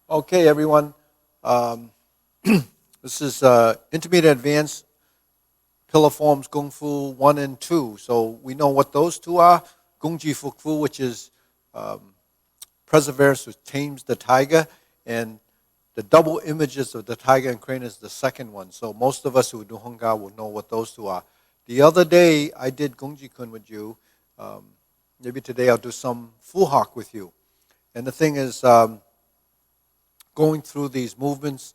Okay, everyone. Um, this is Intermediate Advanced Pillar Forms Kung Fu 1 and 2. So we know what those two are. Gung Ji Fook Fu, which is um, Perseverance, which tames the tiger. And the double images of the tiger and crane is the second one. So most of us who do Hung Gar will know what those two are. The other day, I did Gung Ji Kun with you. Um, Maybe today I'll do some Fu Hak with you. And the thing is, going through these movements,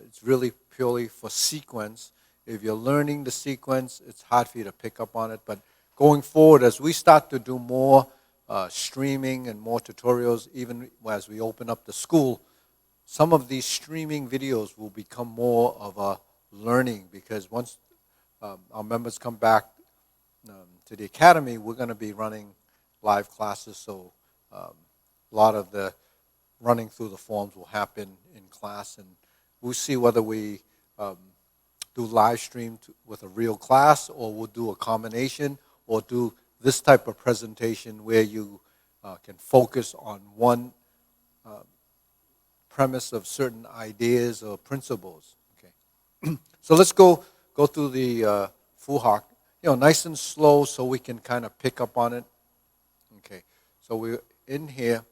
it's really purely for sequence. If you're learning the sequence, it's hard for you to pick up on it. But going forward, as we start to do more streaming and more tutorials, even as we open up the school, some of these streaming videos will become more of a learning because once our members come back to the academy, we're going to be running live classes. So a lot of the running through the forms will happen in class, and we'll see whether we do live stream with a real class, or we'll do a combination, or do this type of presentation where you can focus on one premise of certain ideas or principles. Okay, so let's go through the Fu Hak, nice and slow, so we can kind of pick up on it. Okay, so we're in here.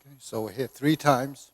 Okay, so we're here 3 times.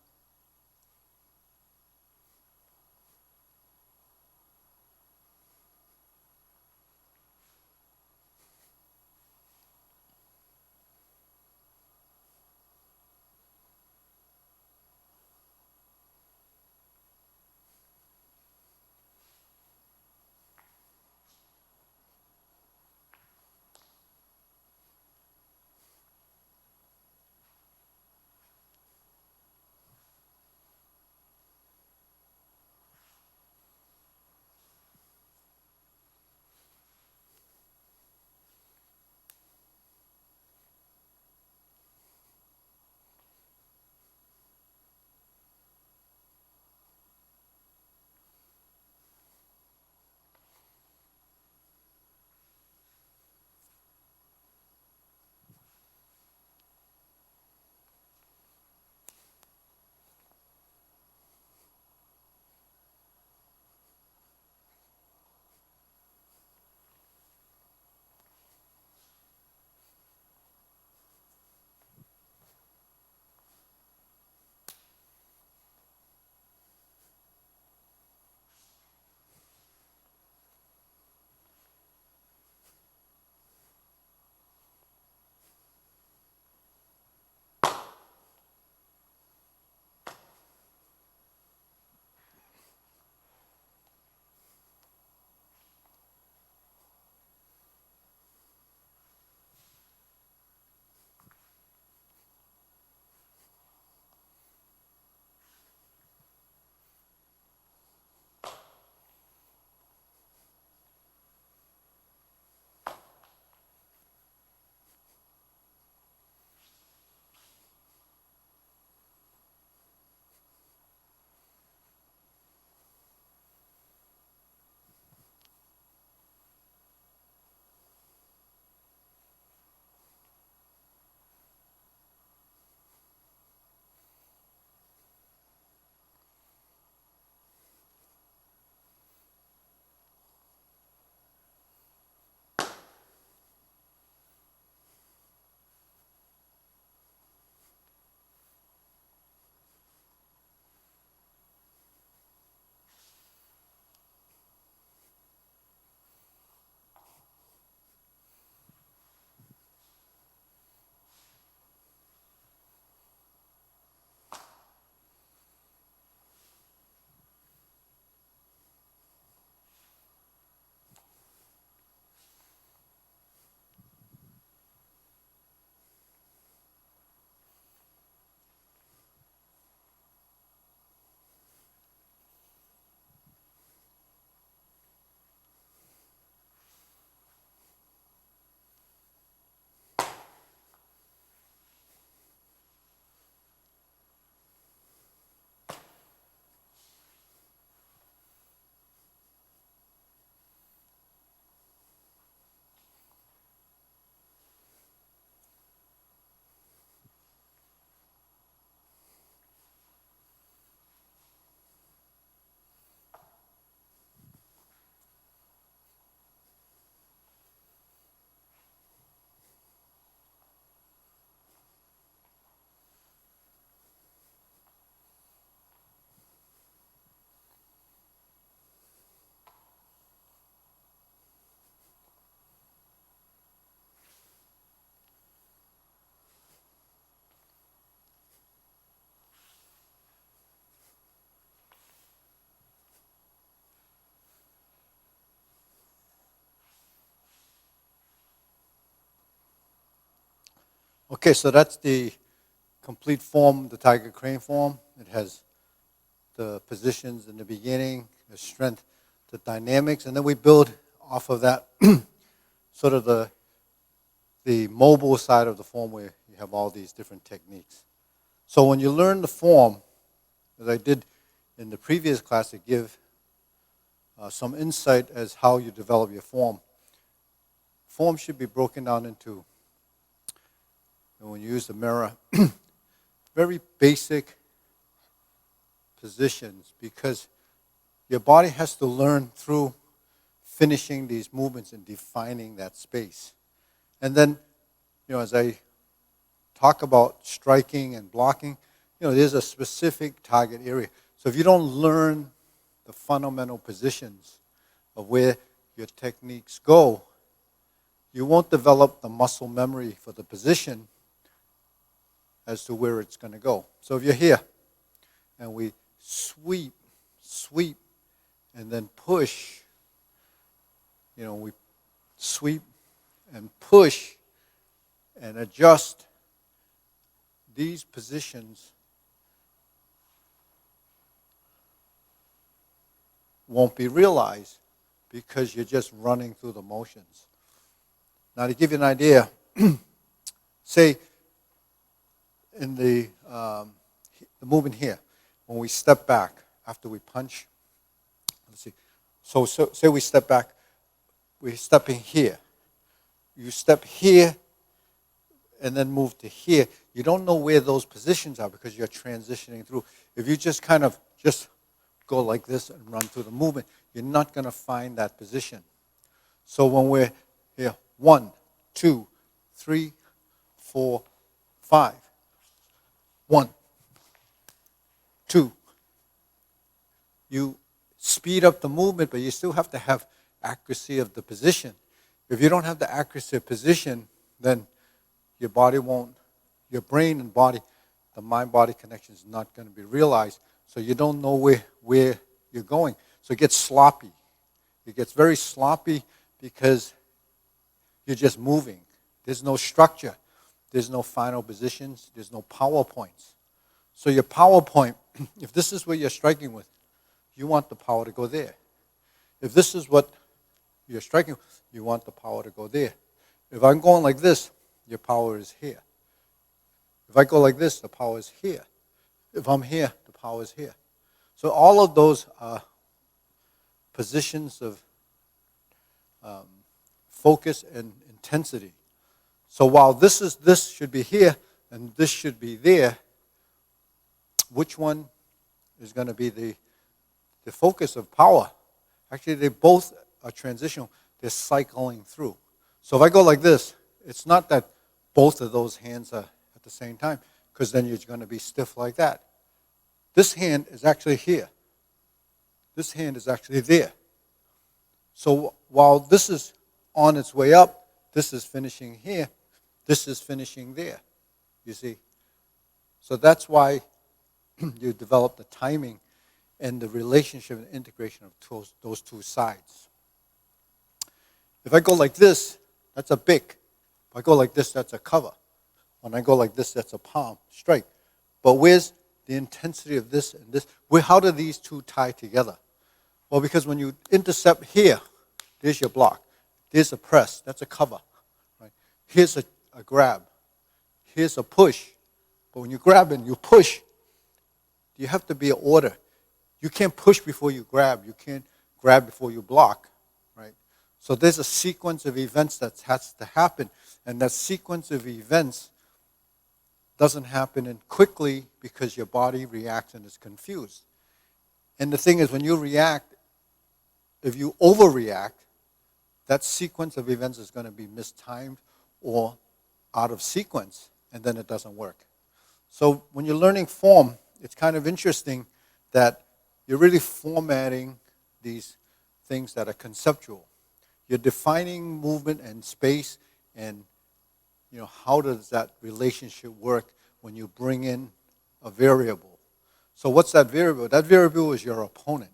Okay, so that's the complete form, the tiger crane form. It has the positions in the beginning, the strength, the dynamics, and then we build off of that sort of the mobile side of the form where you have all these different techniques. So when you learn the form, as I did in the previous class, to give some insight as how you develop your form. Form should be broken down into, and when you use the mirror, very basic positions, because your body has to learn through finishing these movements and defining that space. And then, as I talk about striking and blocking, there's a specific target area. So if you don't learn the fundamental positions of where your techniques go, you won't develop the muscle memory for the position as to where it's going to go. So if you're here, and we sweep, and then push, we sweep and push and adjust, these positions won't be realized because you're just running through the motions. Now, to give you an idea, say in the movement here, when we step back after we punch, let's see. So say we step back, we're stepping here. You step here and then move to here. You don't know where those positions are because you're transitioning through. If you just kind of just go like this and run through the movement, you're not going to find that position. So when we're here, 1, 2, 3, 4, 5. 1, 2. You speed up the movement, but you still have to have accuracy of the position. If you don't have the accuracy of position, then your body won't, your brain and body, the mind-body connection is not going to be realized. So you don't know where you're going. So it gets sloppy. It gets very sloppy because you're just moving. There's no structure. There's no final positions. There's no PowerPoints. So your PowerPoint, if this is what you're striking with, you want the power to go there. If this is what you're striking with, you want the power to go there. If I'm going like this, your power is here. If I go like this, the power is here. If I'm here, the power is here. So all of those are positions of focus and intensity. So while this should be here and this should be there, which one is going to be the focus of power? Actually, they both are transitional. They're cycling through. So if I go like this, it's not that both of those hands are at the same time, because then you're going to be stiff like that. This hand is actually here. This hand is actually there. So while this is on its way up, this is finishing here, this is finishing there, you see. So that's why you develop the timing and the relationship and integration of those two sides. If I go like this, that's a bick. If I go like this, that's a cover. When I go like this, that's a palm strike. But where's the intensity of this and this? How do these two tie together? Well, because when you intercept here, there's your block. There's a press. That's a cover. Right? Here's a grab. Here's a push. But when you grab and you push, you have to be in order. You can't push before you grab. You can't grab before you block. Right? So there's a sequence of events that has to happen. And that sequence of events doesn't happen in quickly because your body reacts and is confused. And the thing is, when you react, if you overreact, that sequence of events is going to be mistimed or out of sequence, and then it doesn't work. So when you're learning form, it's kind of interesting that you're really formatting these things that are conceptual. You're defining movement and space, and how does that relationship work when you bring in a variable. So what's that variable? That variable is your opponent.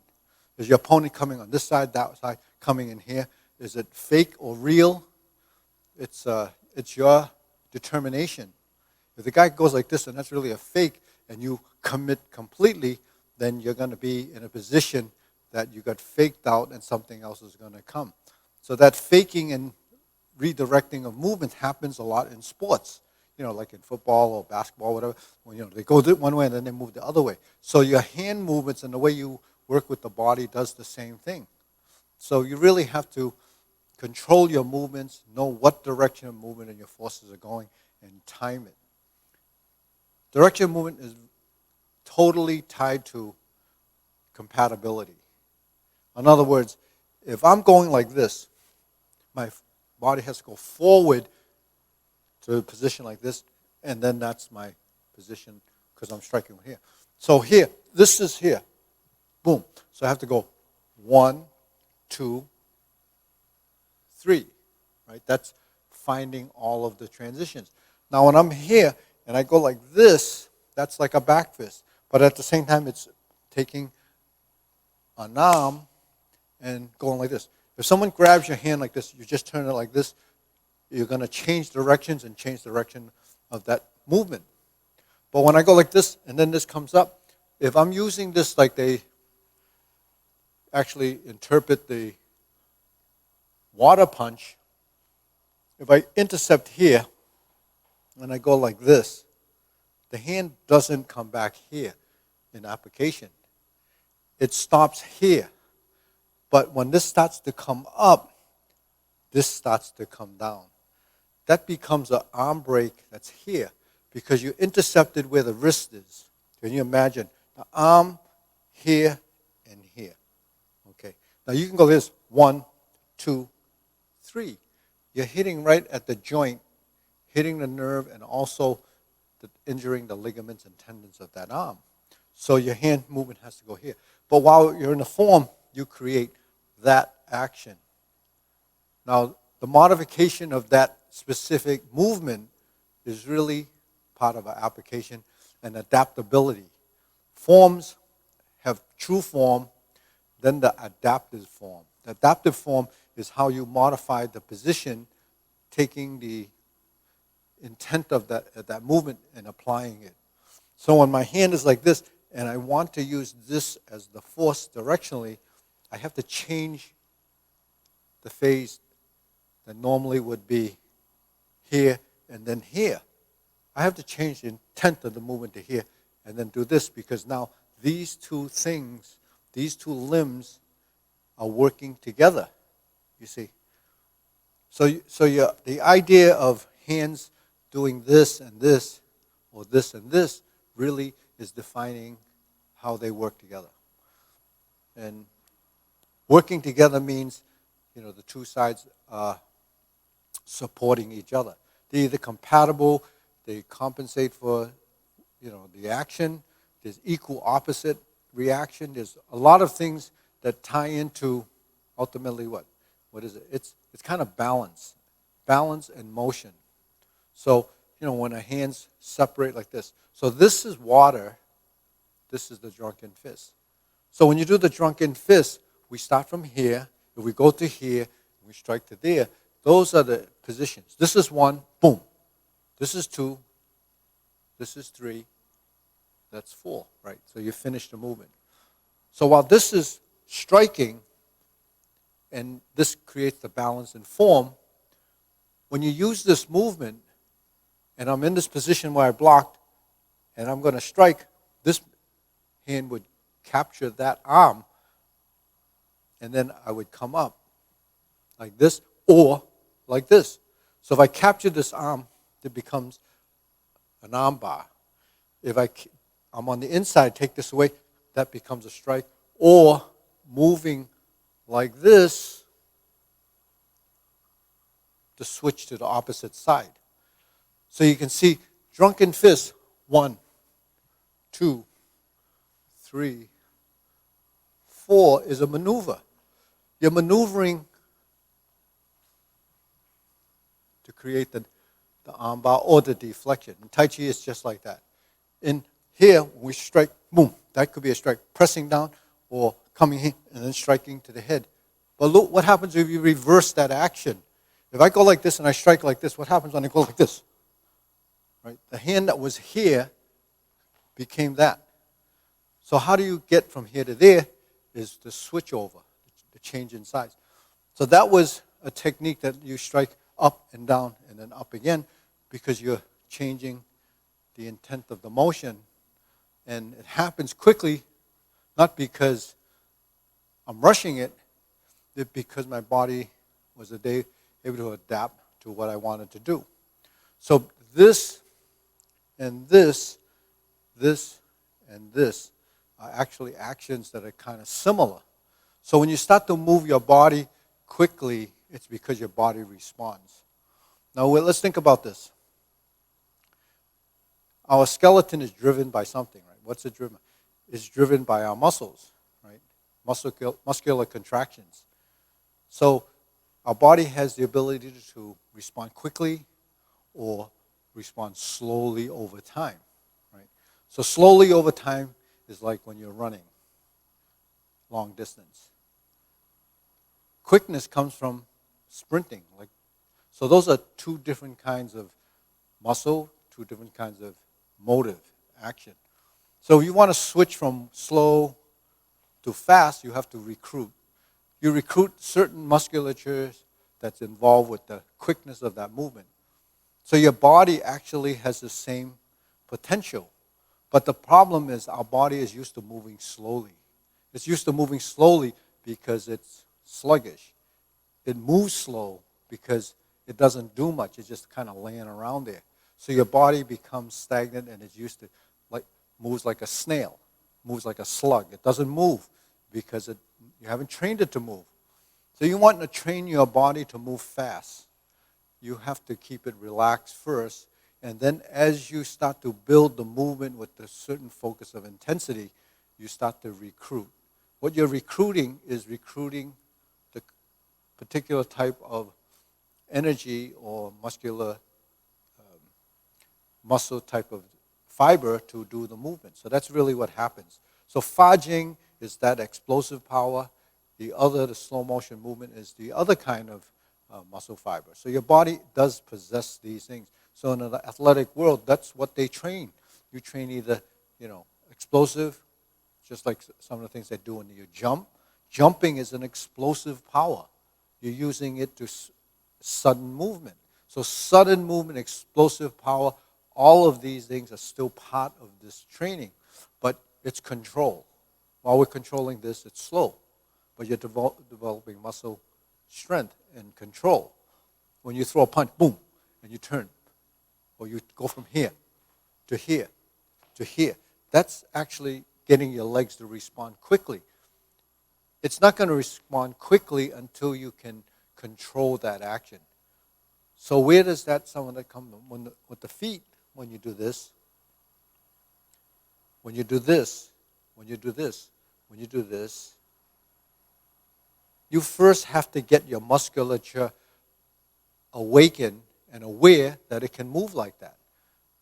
Is your opponent coming on this side, that side, coming in here? Is it fake or real? It's your determination. If the guy goes like this and that's really a fake and you commit completely, then you're going to be in a position that you got faked out and something else is going to come. So that faking and redirecting of movement happens a lot in sports, like in football or basketball, whatever. When, they go one way and then they move the other way. So your hand movements and the way you work with the body does the same thing. So you really have to control your movements, know what direction of movement and your forces are going, and time it. Direction of movement is totally tied to compatibility. In other words, if I'm going like this, my body has to go forward to a position like this, and then that's my position because I'm striking here. So here, this is here. Boom. So I have to go 1, 2, 3. Right? That's finding all of the transitions. Now when I'm here and I go like this, that's like a back fist. But at the same time, it's taking an arm and going like this. If someone grabs your hand like this, you just turn it like this, you're going to change directions and change the direction of that movement. But when I go like this and then this comes up, if I'm using this like they actually interpret the water punch, if I intercept here and I go like this, the hand doesn't come back here in application. It stops here. But when this starts to come up, this starts to come down. That becomes an arm break that's here because you intercepted where the wrist is. Can you imagine? The arm here and here. Okay. Now you can go this 1, 2, 3. You're hitting right at the joint, hitting the nerve and also injuring the ligaments and tendons of that arm. So your hand movement has to go here. But while you're in the form, you create that action. Now, the modification of that specific movement is really part of our application and adaptability. Forms have true form, then the adaptive form. The adaptive form is how you modify the position, taking the intent of that movement and applying it. So when my hand is like this, and I want to use this as the force directionally, I have to change the phase that normally would be here and then here. I have to change the intent of the movement to here and then do this because now these two things, these two limbs are working together, you see. So the idea of hands doing this and this, or this and this, really is defining how they work together. And working together means, the two sides are supporting each other. They're either compatible, they compensate for, the action. There's equal opposite reaction. There's a lot of things that tie into ultimately what? What is it? It's kind of balance and motion. So, when our hands separate like this. So this is water. This is the drunken fist. So when you do the drunken fist, we start from here. If we go to here, we strike to there. Those are the positions. This is 1, boom. This is 2. This is 3. That's 4, right? So you finish the movement. So while this is striking, and this creates the balance and form, when you use this movement, and I'm in this position where I blocked, and I'm going to strike, this hand would capture that arm, and then I would come up like this or like this. So if I capture this arm, it becomes an arm bar. If I'm on the inside, take this away, that becomes a strike. Or moving like this to switch to the opposite side. So you can see drunken fist, 1, 2, 3, 4 is a maneuver. You're maneuvering to create the arm bar or the deflection. In Tai Chi, it's just like that. In here, when we strike, boom, that could be a strike, pressing down or coming in and then striking to the head. But look what happens if you reverse that action. If I go like this and I strike like this, what happens when I go like this? right? The hand that was here became that. So how do you get from here to there is the switch over, the change in size. So that was a technique that you strike up and down and then up again because you're changing the intent of the motion. And it happens quickly, not because I'm rushing it, but because my body was able to adapt to what I wanted to do. So this and this and this are actually actions that are kind of similar. So when you start to move your body quickly, it's because your body responds. Now let's think about this. Our skeleton is driven by something, right? What's it driven? It's driven by our muscles, right? Muscular contractions. So our body has the ability to respond quickly or respond slowly over time, right? So slowly over time is like when you're running long distance. Quickness comes from sprinting. So those are two different kinds of muscle, two different kinds of motive action. So if you want to switch from slow to fast, you have to recruit. You recruit certain musculatures that's involved with the quickness of that movement. So your body actually has the same potential. But the problem is our body is used to moving slowly. It's used to moving slowly because it's sluggish. It moves slow because it doesn't do much. It's just kind of laying around there. So your body becomes stagnant and it's used to, moves like a snail, moves like a slug. It doesn't move because you haven't trained it to move. So you want to train your body to move fast. You have to keep it relaxed first, and then as you start to build the movement with a certain focus of intensity, you start to recruit. What you're recruiting is recruiting the particular type of energy or muscle type of fiber to do the movement. So that's really what happens. So fajing is that explosive power. The slow motion movement is the other kind of muscle fiber. So your body does possess these things. So in the athletic world, that's what they train. You train either, explosive, just like some of the things they do when you jump. Jumping is an explosive power. You're using it to sudden movement. So sudden movement, explosive power, all of these things are still part of this training, but it's control. While we're controlling this, it's slow, but you're developing muscle strength and control. When you throw a punch, boom, and you turn, or you go from here to here to here, that's actually getting your legs to respond quickly. It's not going to respond quickly until you can control that action. So where does some of that come from? With the feet, when you do this, when you do this, when you do this, when you do this, you first have to get your musculature awakened and aware that it can move like that.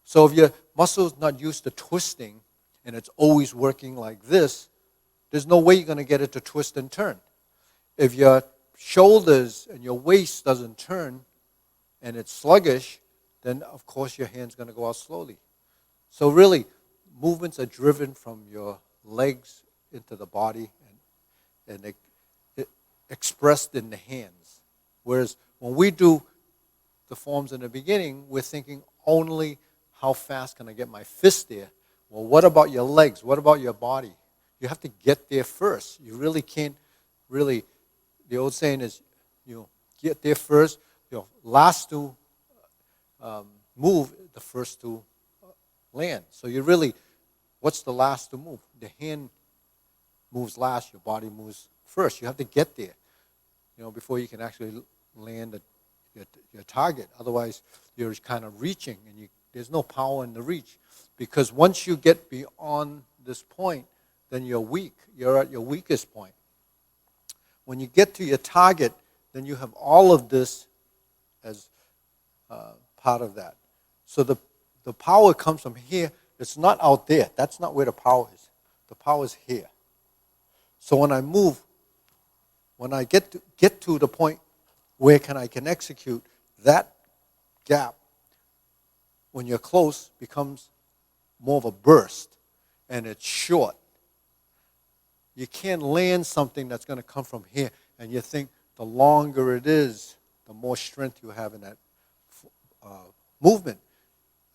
So if your muscle's not used to twisting and it's always working like this, there's no way you're going to get it to twist and turn. If your shoulders and your waist doesn't turn and it's sluggish, then of course your hand's going to go out slowly. So really, movements are driven from your legs into the body and expressed in the hands. Whereas when we do the forms in the beginning, we're thinking only how fast can I get my fist there. Well, what about your legs? What about your body? You have to get there first. You really can't the old saying is, get there first. Last to move, the first to land. So what's the last to move? The hand moves last, your body moves first. You have to get there, before you can actually land your target. Otherwise, you're kind of reaching, and there's no power in the reach. Because once you get beyond this point, then you're weak. You're at your weakest point. When you get to your target, then you have all of this as part of that. So the power comes from here. It's not out there. That's not where the power is. The power is here. So when I move, when I get to the point where I can execute that gap, when you're close, becomes more of a burst, and it's short. You can't land something that's going to come from here, and you think the longer it is, the more strength you have in that movement.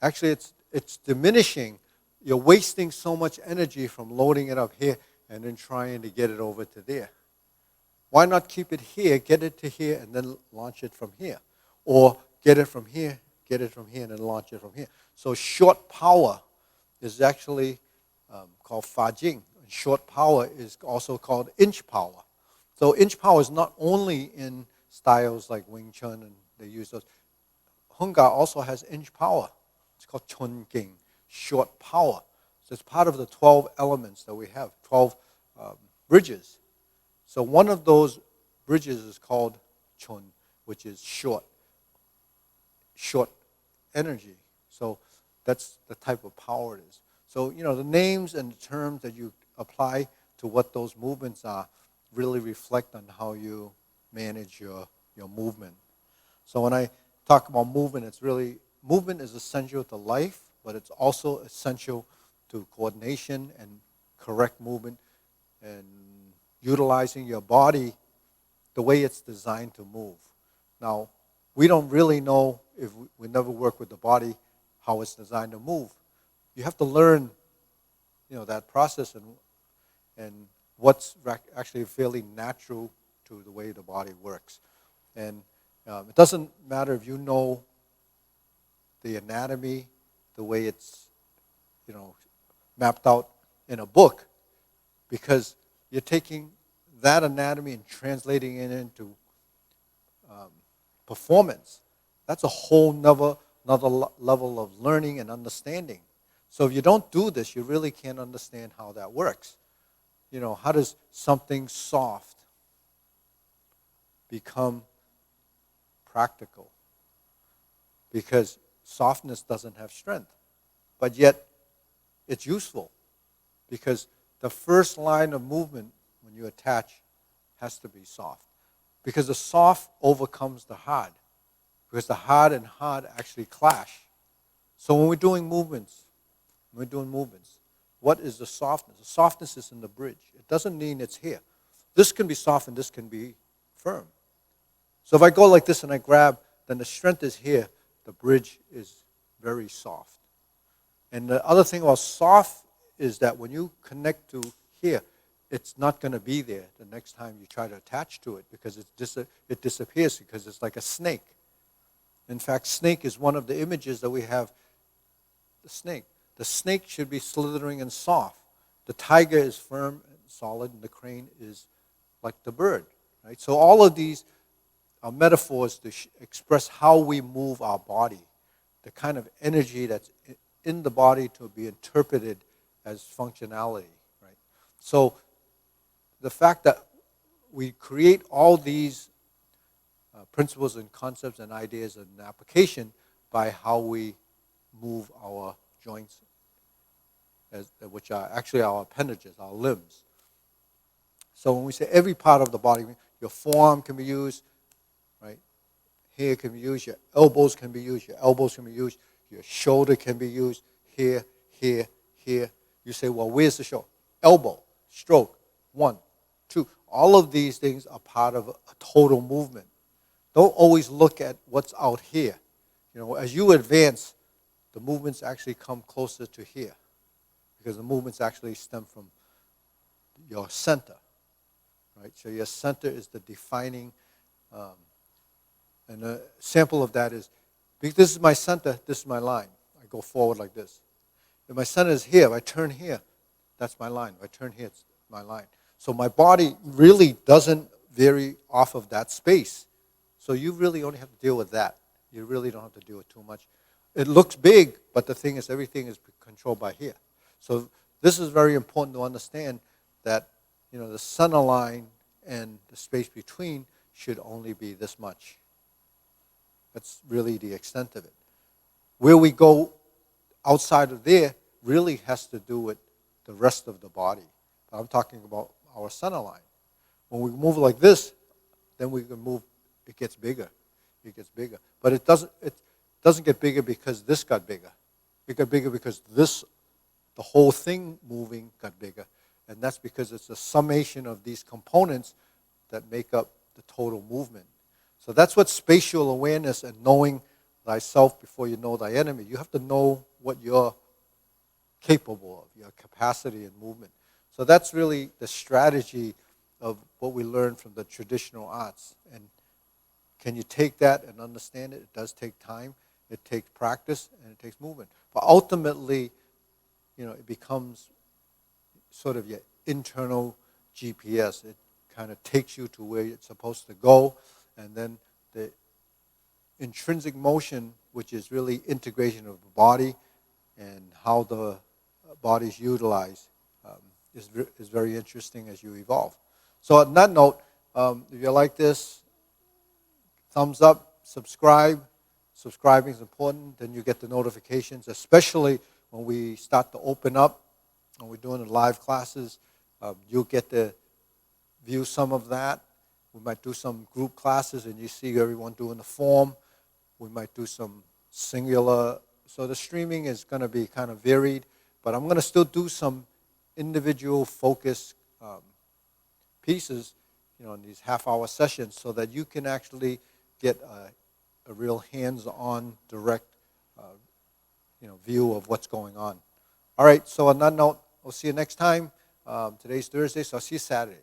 Actually, it's diminishing. You're wasting so much energy from loading it up here and then trying to get it over to there. Why not keep it here, get it to here, and then launch it from here? Or get it from here, and then launch it from here. So short power is actually called fa jing. Short power is also called inch power. So inch power is not only in styles like Wing Chun, and they use those. Hung Gar also has inch power. It's called Chun Ging, short power. So it's part of the 12 elements that we have, 12 bridges. So one of those bridges is called Chun, which is short energy. So that's the type of power it is. So, the names and the terms that you apply to what those movements are really reflect on how you manage your movement. So when I talk about movement, movement is essential to life, but it's also essential to coordination and correct movement and utilizing your body the way it's designed to move. Now, we don't really know, if we never work with the body, how it's designed to move. You have to learn, that process and what's actually fairly natural to the way the body works. And it doesn't matter if you know the anatomy, the way it's, mapped out in a book, because you're taking that anatomy and translating it into performance. That's a whole another level of learning and understanding. So if you don't do this, you really can't understand how that works. How does something soft become practical? Because softness doesn't have strength, but yet it's useful, because the first line of movement when you attach has to be soft, because the soft overcomes the hard, because the hard and hard actually clash. So when we're doing movements, what is the softness? The softness is in the bridge. It doesn't mean it's here. This can be soft and this can be firm. So if I go like this and I grab, then the strength is here. The bridge is very soft. And the other thing about soft is that when you connect to here, it's not going to be there the next time you try to attach to it, because it disappears, because it's like a snake. In fact, snake is one of the images that we have. The snake. The snake should be slithering and soft. The tiger is firm and solid, and the crane is like the bird. Right? So all of these are metaphors to express how we move our body, the kind of energy that's in the body to be interpreted as functionality. Right? So the fact that we create all these principles and concepts and ideas and application by how we move our joints, which are actually our appendages, our limbs. So when we say every part of the body, your forearm can be used, right? Here can be used, your elbows can be used, your shoulder can be used, here. You say, well, where's the shoulder? Elbow, stroke, 1, 2. All of these things are part of a total movement. Don't always look at what's out here. As you advance, the movements actually come closer to here, because the movements actually stem from your center, right? So your center is the defining, and a sample of that is, because this is my center, this is my line. I go forward like this. If my center is here, if I turn here, that's my line. If I turn here, it's my line. So my body really doesn't vary off of that space. So you really only have to deal with that. You really don't have to deal with too much. It looks big, but the thing is, everything is controlled by here. So this is very important to understand, that the center line and the space between should only be this much. That's really the extent of it. Where we go outside of there really has to do with the rest of the body. I'm talking about our center line. When we move like this, then we can move. It gets bigger. But it doesn't. doesn't get bigger because this got bigger. It got bigger because the whole thing moving got bigger. And that's because it's a summation of these components that make up the total movement. So that's what spatial awareness and knowing thyself before you know thy enemy. You have to know what you're capable of, your capacity and movement. So that's really the strategy of what we learn from the traditional arts. And can you take that and understand it? It does take time, it takes practice, and it takes movement. But ultimately, it becomes sort of your internal GPS. It kind of takes you to where it's supposed to go, and then the intrinsic motion, which is really integration of the body and how the body is utilized, is very interesting as you evolve. So on that note, if you like this, thumbs up, subscribe. Subscribing is important. Then you get the notifications, especially when we start to open up, when we're doing the live classes. You'll get to view some of that. We might do some group classes, and you see everyone doing the form. We might do some singular. So the streaming is going to be kind of varied, but I'm going to still do some individual focus pieces, in these half-hour sessions, so that you can actually get a real hands-on, direct, view of what's going on. All right. So on that note, we'll see you next time. Today's Thursday, so I'll see you Saturday.